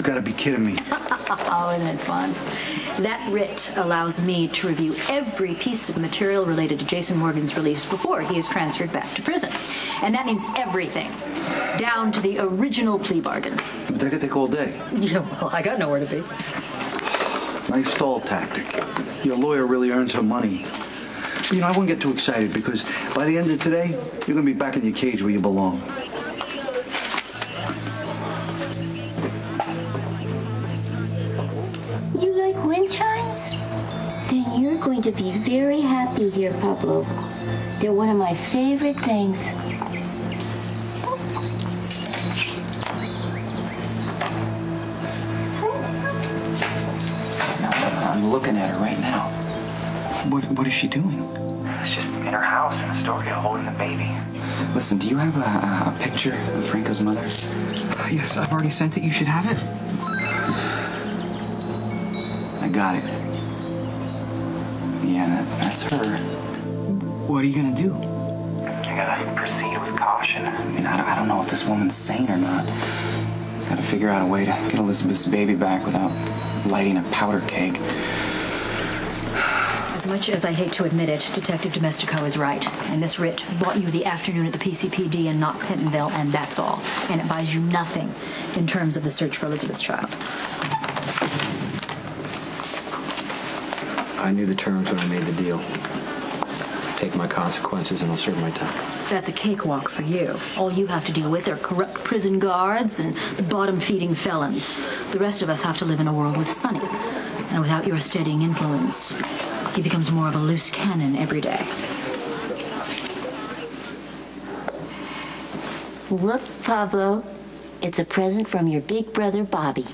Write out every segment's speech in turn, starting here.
got to be kidding me. Oh, isn't it fun? That writ allows me to review every piece of material related to Jason Morgan's release before he is transferred back to prison. And that means everything, down to the original plea bargain. But that could take all day. Yeah, well, I got nowhere to be. Nice stall tactic. Your lawyer really earns her money. But, I wouldn't get too excited because by the end of today, you're going to be back in your cage where you belong. You like wind chimes? Then you're going to be very happy here, Pablo. They're one of my favorite things. I'm looking at her right now. What is she doing? She's just in her house in Astoria holding the baby. Listen, do you have a picture of Franco's mother? Yes, I've already sent it. You should have it. I got it. Yeah, that's her. What are you gonna do? You gotta proceed with caution. I mean, I don't know if this woman's sane or not. Gotta figure out a way to get Elizabeth's baby back without lighting a powder keg. As much as I hate to admit it, Detective Domestico is right. And this writ bought you the afternoon at the PCPD and not Pentonville, and that's all. And it buys you nothing in terms of the search for Elizabeth's child. I knew the terms when I made the deal. Take my consequences and I'll serve my time. That's a cakewalk for you. All you have to deal with are corrupt prison guards and bottom-feeding felons. The rest of us have to live in a world with Sonny. And without your steadying influence, he becomes more of a loose cannon every day. Look, Pablo, it's a present from your big brother, Bobby.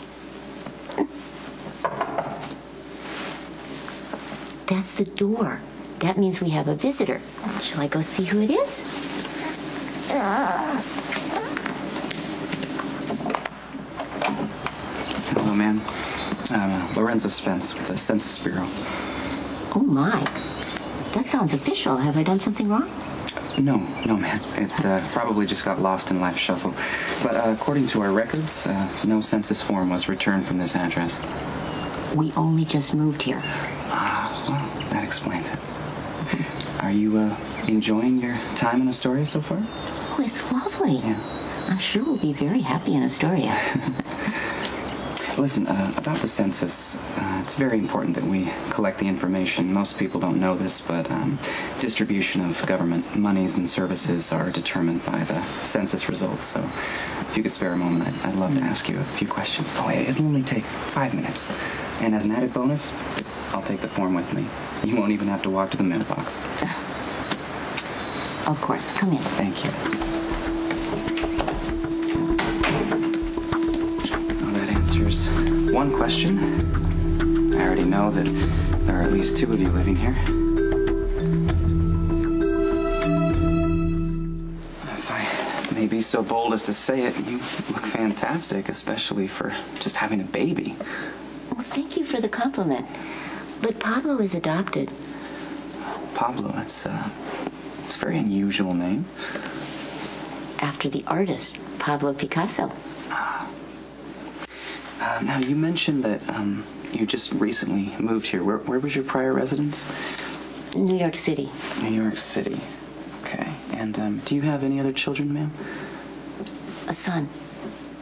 That's the door. That means we have a visitor. Shall I go see who it is? Hello, ma'am. Lorenzo Spence with the Census Bureau. Oh, my. That sounds official. Have I done something wrong? No, ma'am. It probably just got lost in Life Shuffle. But according to our records, no census form was returned from this address. We only just moved here. Well, that explains it. Are you enjoying your time in Astoria so far? Oh, it's lovely. Yeah. I'm sure we'll be very happy in Astoria. Listen, about the census, it's very important that we collect the information. Most people don't know this, but distribution of government monies and services are determined by the census results. So if you could spare a moment, I'd love to ask you a few questions. Oh, it'll only take 5 minutes. And as an added bonus, I'll take the form with me. You won't even have to walk to the mailbox. Of course. Come in. Thank you. Answers one question. I already know that there are at least 2 of you living here. If I may be so bold as to say it, you look fantastic, especially for just having a baby. Well, thank you for the compliment. But Pablo is adopted. Pablo, it's a very unusual name. After the artist, Pablo Picasso. Now, you mentioned that you just recently moved here. Where was your prior residence? New York City. New York City. Okay. And do you have any other children, ma'am? A son.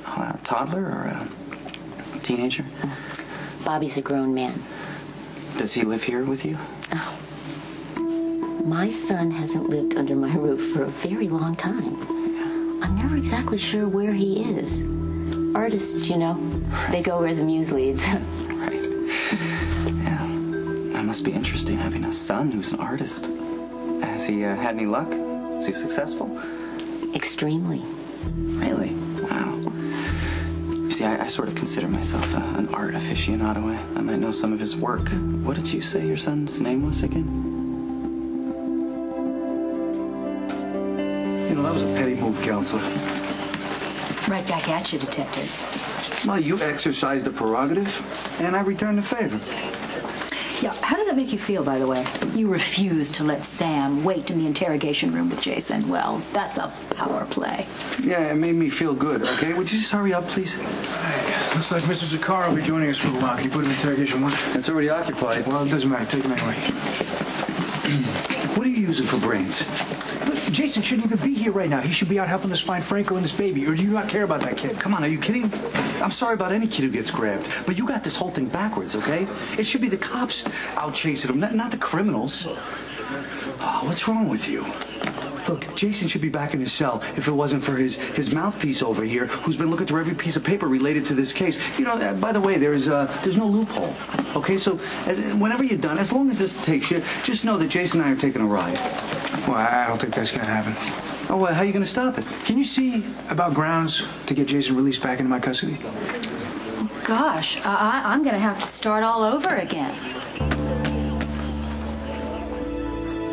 A toddler or a teenager? Bobby's a grown man. Does he live here with you? Oh. My son hasn't lived under my roof for a very long time. Yeah. I'm never exactly sure where he is. Artists, you know, they go where the muse leads. Right. Yeah. That must be interesting having a son who's an artist. Has he had any luck? Is he successful? Extremely. Really? Wow. You see, I sort of consider myself an art aficionado. I might know some of his work. What did you say your son's name was again? That was a petty move, Counselor. Right back at you, Detective. Well, you exercised the prerogative, and I returned the favor. Yeah, how does that make you feel, by the way? You refused to let Sam wait in the interrogation room with Jason. Well, that's a power play. Yeah, it made me feel good, okay? Would you just hurry up, please? Looks like Mr. Zakar will be joining us for a while. Can you put him in interrogation 1? It's already occupied. Well, it doesn't matter. Take him anyway. What are you using for brains? Look, Jason shouldn't even be here right now. He should be out helping us find Franco and this baby. Or do you not care about that kid? Come on, are you kidding? I'm sorry about any kid who gets grabbed, but you got this whole thing backwards, okay? It should be the cops out chasing them, not the criminals. Oh, what's wrong with you? Look, Jason should be back in his cell if it wasn't for his mouthpiece over here, who's been looking through every piece of paper related to this case. You know, by the way, there's no loophole. Okay, so whenever you're done, as long as this takes you, just know that Jason and I are taking a ride. Well, I don't think that's going to happen. Oh, well, how are you going to stop it? Can you see about grounds to get Jason released back into my custody? Gosh, I'm going to have to start all over again.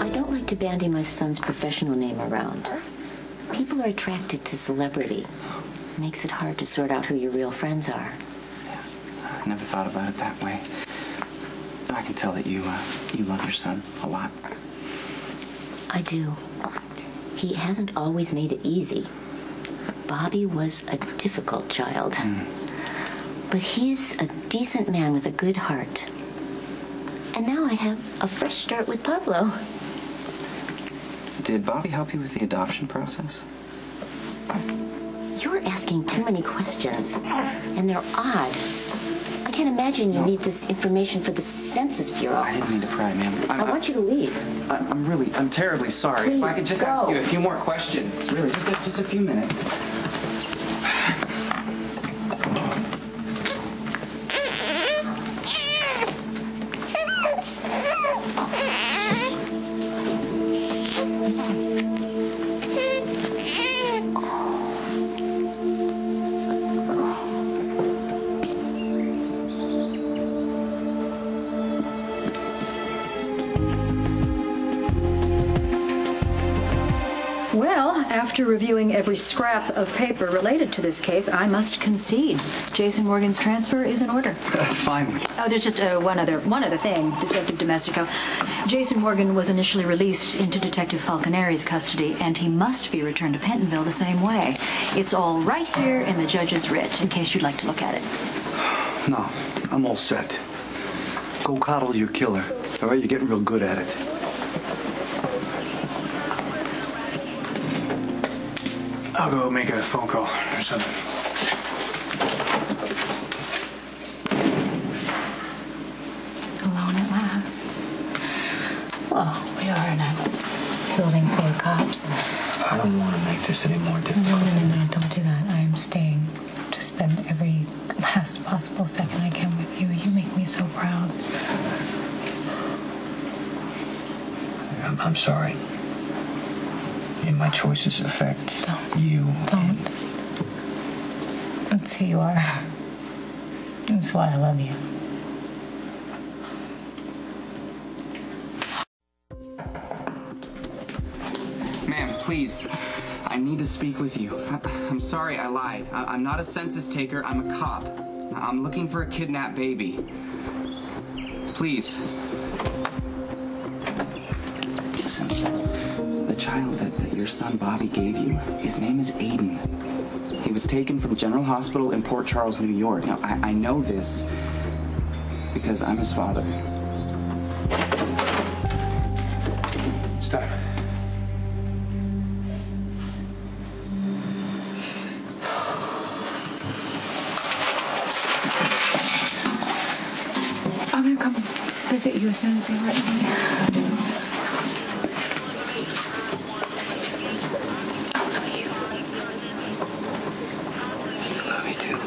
I don't like to bandy my son's professional name around. People are attracted to celebrity. It makes it hard to sort out who your real friends are. I never thought about it that way. I can tell that you love your son a lot. I do. He hasn't always made it easy. Bobby was a difficult child. But he's a decent man with a good heart. And now I have a fresh start with Pablo. Did Bobby help you with the adoption process? You're asking too many questions, and they're odd. I can't imagine you need this information for the Census Bureau. I didn't mean to pry, ma'am. I want you to leave. I'm terribly sorry. If I could just ask go. you a few more questions. Really, just a few minutes. Well, after reviewing every scrap of paper related to this case, I must concede Jason Morgan's transfer is in order. Finally. Oh, there's just one other thing, Detective Domestico. Jason Morgan was initially released into Detective Falconeri's custody, and he must be returned to Pentonville the same way. It's all right here in the judge's writ, in case you'd like to look at it. No, I'm all set. Go coddle your killer. All right, you're getting real good at it. I'll go make a phone call or something. Alone at last. Well, we are in a building full of cops. I don't want to make this any more difficult. No, don't do that. I am staying to spend every last possible second I can with you. You make me so proud. I'm sorry. My choices affect you. Don't. That's who you are. That's why I love you. Ma'am, please. I need to speak with you. I'm sorry I lied. I'm not a census taker. I'm a cop. I'm looking for a kidnapped baby. Please. Listen, the child that your son Bobby gave you, his name is Aiden. He was taken from General Hospital in Port Charles, New York. Now, I know this because I'm his father. Stop. I'm gonna come visit you as soon as they let me. Love you too.